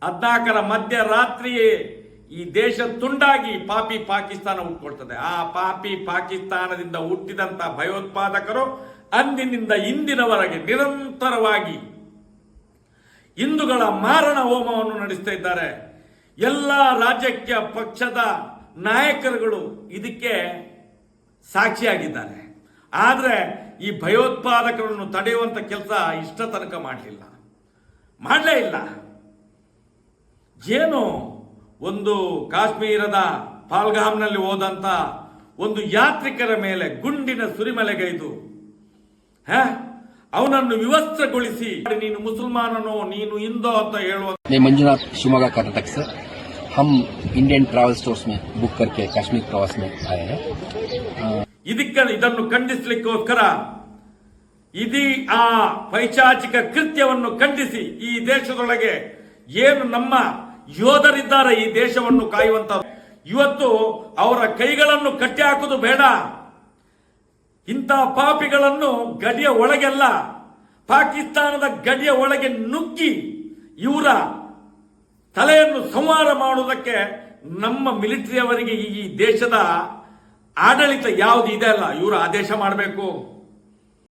14ರ ಮಧ್ಯರಾತ್ರಿಯೇ ಈ ದೇಶ ತುಂಡಾಗಿ ಪಾಪಿ ಪಾಕಿಸ್ತಾನ ಹುಟ್ಕೊಳ್ತದೆ. ಆ ಪಾಪಿ ಪಾಕಿಸ್ತಾನದಿಂದ ಹುಟ್ಟಿದಂತ ಭಯೋತ್ಪಾದಕರು ಅಂದಿನಿಂದ ಇಂದಿನವರೆಗೆ ನಿರಂತರವಾಗಿ ಹಿಂದೂಗಳ ಮಾರಣ ಹೋಮವನ್ನು ನಡೆಸ್ತಾ ಇದ್ದಾರೆ. ಎಲ್ಲ ರಾಜಕೀಯ ಪಕ್ಷದ ನಾಯಕರುಗಳು ಇದಕ್ಕೆ ಸಾಕ್ಷಿಯಾಗಿದ್ದಾರೆ. ಆದರೆ ಈ ಭಯೋತ್ಪಾದಕರನ್ನು ತಡೆಯುವಂತ ಕೆಲಸ ಇಷ್ಟ ತನಕ ಮಾಡಲೇ ಇಲ್ಲ. ಏನು ಒಂದು ಕಾಶ್ಮೀರದ ಪಾಲ್ಗಾಮ್ನಲ್ಲಿ ಹೋದಂತ ಒಂದು ಯಾತ್ರಿಕರ ಮೇಲೆ ಗುಂಡಿನ ಸುರಿಮಳೆಗೈದು ಅವನನ್ನು ವಿವಸ್ತ್ರಗೊಳಿಸಿ ನೀನು ಮುಸಲ್ಮಾನನೋ ನೀನು ಹಿಂದೋ ಅಂತ ಹೇಳುವ. ಮಂಜುನಾಥ್, ಶಿವಮೊಗ್ಗ, कर्नाटक से हम इंडियन ट्रैवल स्टोर्स में बुक करके कश्मीर प्रवास में आए हैं. ಇದನ್ನು ಖಂಡಿಸಲಿಕ್ಕೋಸ್ಕರ ಆ ಪೈಶಾಚಿಕ ಕೃತ್ಯವನ್ನು ಖಂಡಿಸಿ ಈ ದೇಶದೊಳಗೆ ಏನು ನಮ್ಮ ಯೋಧರಿದ್ದಾರೆ ಈ ದೇಶವನ್ನು ಕಾಯುವಂತ, ಇವತ್ತು ಅವರ ಕೈಗಳನ್ನು ಕಟ್ಟಿ ಹಾಕುವುದು ಬೇಡ. ಇಂಥ ಪಾಪಿಗಳನ್ನು ಗಡಿಯ ಒಳಗೆಲ್ಲ ಪಾಕಿಸ್ತಾನದ ಗಡಿಯ ಒಳಗೆ ನುಗ್ಗಿ ಇವರ ತಲೆಯನ್ನು ಸಂಹಾರ ಮಾಡುವುದಕ್ಕೆ ನಮ್ಮ ಮಿಲಿಟರಿಯವರಿಗೆ ಈ ದೇಶದ ಆಡಳಿತ ಯಾವುದು ಇದೆ ಅಲ್ಲ, ಇವರು ಆದೇಶ ಮಾಡಬೇಕು.